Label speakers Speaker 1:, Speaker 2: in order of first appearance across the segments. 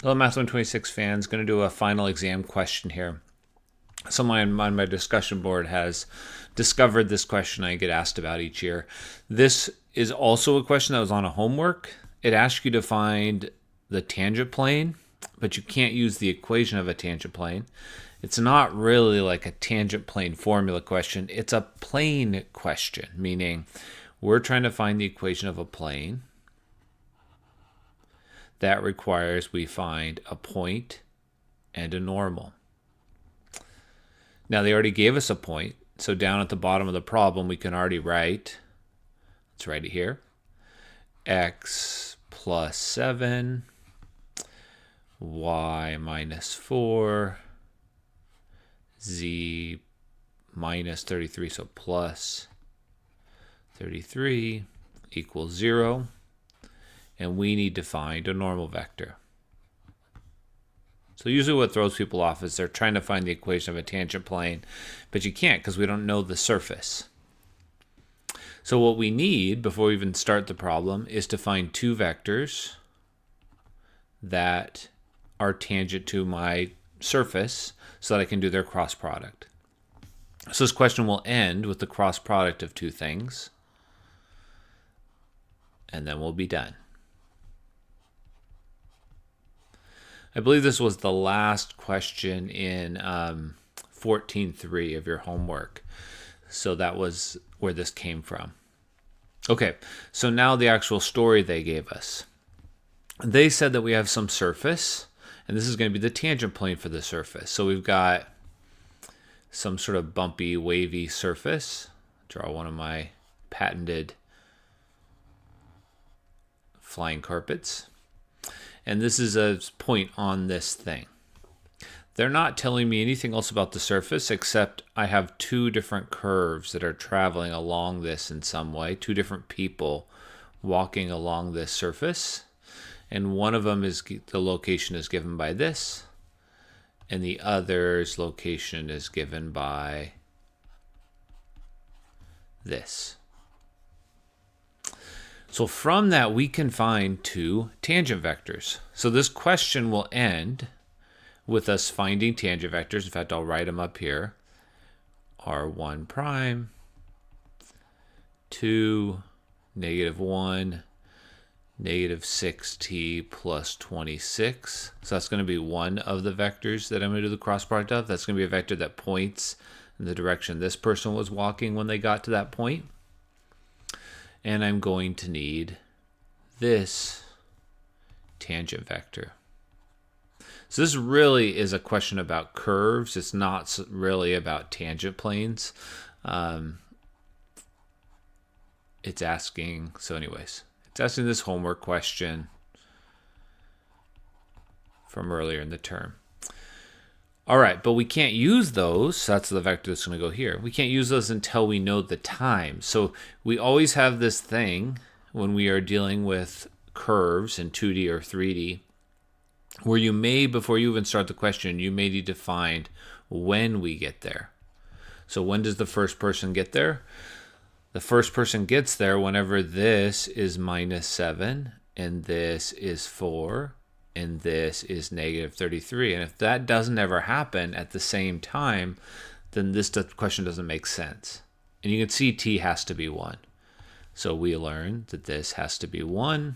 Speaker 1: Hello, Math126 fans. Going to do a final exam question here. Someone on my discussion board has discovered this question I get asked about each year. This is also a question that was on a homework. It asks you to find the tangent plane, but you can't use the equation of a tangent plane. It's not really like a tangent plane formula question. It's a plane question, meaning we're trying to find the equation of a plane. That requires we find a point and a normal. Now, they already gave us a point, so down at the bottom of the problem, we can already write, let's write it here, x plus 7, y minus 4, z minus 33, so plus 33 equals 0. And we need to find a normal vector. So usually what throws people off is they're trying to find the equation of a tangent plane, but you can't because we don't know the surface. So what we need before we even start the problem is to find two vectors that are tangent to my surface so that I can do their cross product. So this question will end with the cross product of two things, and then we'll be done. I believe this was the last question in 14.3 of your homework. So that was where this came from. Okay, so now the actual story they gave us. They said that we have some surface, and this is going to be the tangent plane for the surface. So we've got some sort of bumpy, wavy surface. Draw one of my patented flying carpets. And this is a point on this thing. They're not telling me anything else about the surface except I have two different curves that are traveling along this in some way, two different people walking along this surface. And one of them is the location is given by this, and the other's location is given by this. So from that, we can find two tangent vectors. So this question will end with us finding tangent vectors. In fact, I'll write them up here. R1 prime, 2, -1, -6t plus 26. So that's going to be one of the vectors that I'm going to do the cross product of. That's going to be a vector that points in the direction this person was walking when they got to that point. And I'm going to need this tangent vector. So this really is a question about curves. It's not really about tangent planes. It's asking this homework question from earlier in the term. All right, but we can't use those. That's the vector that's going to go here. We can't use those until we know the time. So we always have this thing when we are dealing with curves in 2D or 3D where you may, before you even start the question, you may need to find when we get there. So when does the first person get there? The first person gets there whenever this is -7 and this is 4. And this is -33. And if that doesn't ever happen at the same time, then this question doesn't make sense. And you can see t has to be 1. So we learn that this has to be 1.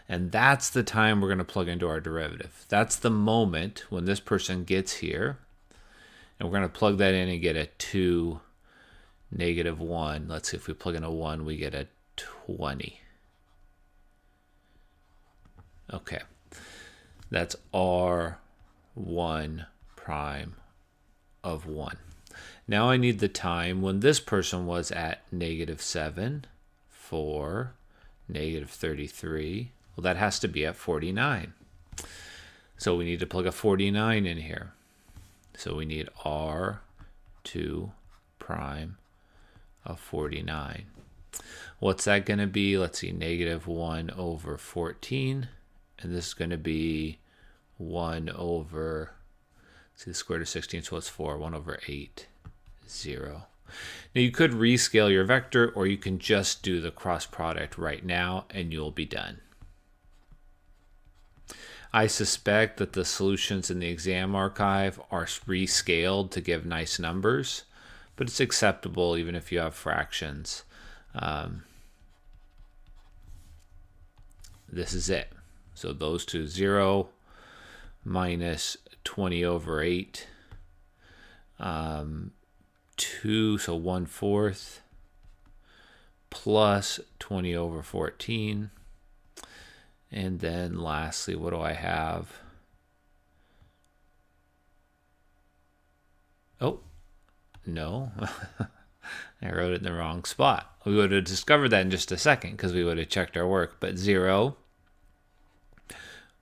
Speaker 1: And that's the time we're going to plug into our derivative. That's the moment when this person gets here. And we're going to plug that in and get a 2, -1. Let's see, if we plug in a 1, we get a 20. Okay. That's R1 prime of 1. Now I need the time when this person was at -7, 4, -33. Well, that has to be at 49. So we need to plug a 49 in here. So we need R2 prime of 49. What's that going to be? Let's see, -1 over 14. And this is going to be 1 over, see the square root of 16, so it's 4, 1 over 8, 0. Now you could rescale your vector, or you can just do the cross product right now, and you'll be done. I suspect that the solutions in the exam archive are rescaled to give nice numbers, but it's acceptable even if you have fractions. This is it. So those two, 0 minus 20 over 8, 2, so 1/4, plus 20 over 14. And then lastly, what do I have? Oh, no. I wrote it in the wrong spot. We would have discovered that in just a second because we would have checked our work. But 0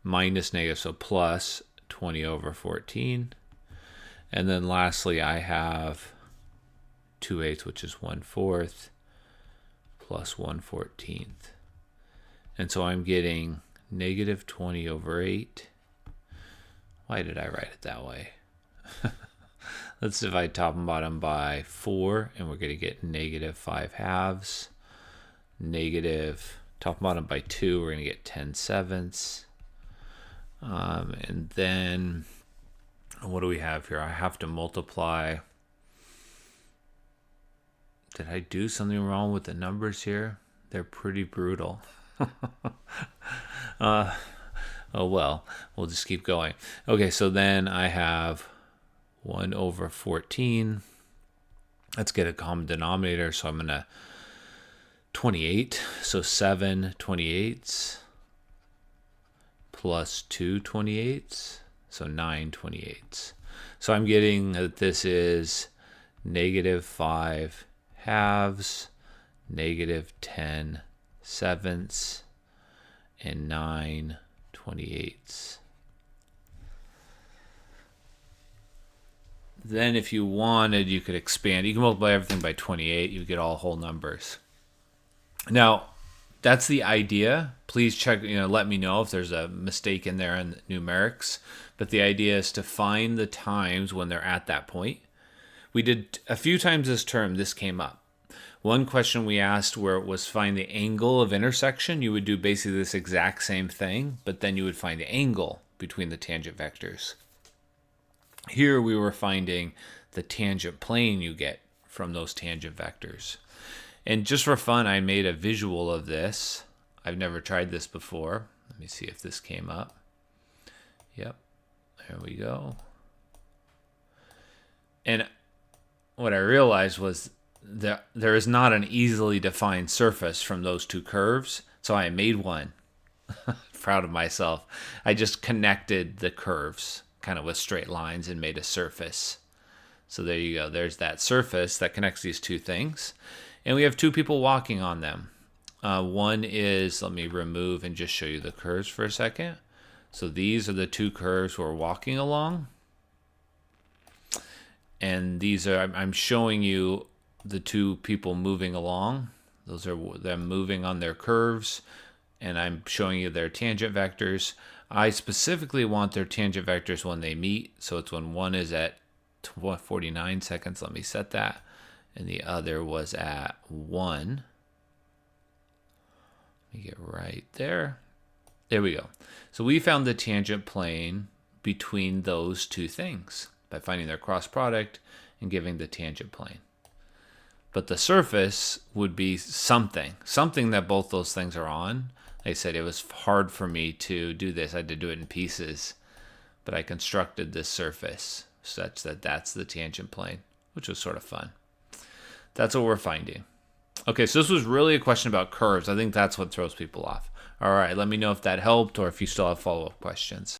Speaker 1: minus negative, so plus 20 over 14. And then lastly, I have 2/8, which is 1/4, plus 1/14. And so I'm getting negative 20 over 8. Why did I write it that way? Let's divide top and bottom by 4, and we're going to get negative 5/2. Negative top and bottom by 2, we're going to get 10/7. And then what do we have here? I have to multiply. Did I do something wrong with the numbers here? They're pretty brutal. Oh well, we'll just keep going. Okay, so then I have 1 over 14. Let's get a common denominator. So I'm going to 28. So 7 28s plus 2 28s. So 9 28s. So I'm getting that this is negative 5/2, negative 10/7, and 9 28s. Then if you wanted, you could expand. You can multiply everything by 28. You get all whole numbers. Now, that's the idea. Please check, let me know if there's a mistake in there in the numerics. But the idea is to find the times when they're at that point. We did a few times this term, this came up. One question we asked where it was find the angle of intersection. You would do basically this exact same thing, but then you would find the angle between the tangent vectors. Here we were finding the tangent plane you get from those tangent vectors. And just for fun, I made a visual of this. I've never tried this before. Let me see if this came up. Yep, there we go. And what I realized was that there is not an easily defined surface from those two curves. So I made one. Proud of myself. I just connected the curves kind of with straight lines and made a surface. So there you go. There's that surface that connects these two things. And we have two people walking on them. One is, let me remove and just show you the curves for a second. So these are the two curves we're walking along. And these are, I'm showing you the two people moving along. Those are them moving on their curves. And I'm showing you their tangent vectors. I specifically want their tangent vectors when they meet. So it's when one is at 49 seconds. Let me set that. And the other was at 1. Let me get right there. There we go. So we found the tangent plane between those two things by finding their cross product and giving the tangent plane. But the surface would be something that both those things are on. Like I said, it was hard for me to do this. I had to do it in pieces. But I constructed this surface such that that's the tangent plane, which was sort of fun. That's what we're finding. Okay, so this was really a question about curves. I think that's what throws people off. All right, let me know if that helped or if you still have follow-up questions.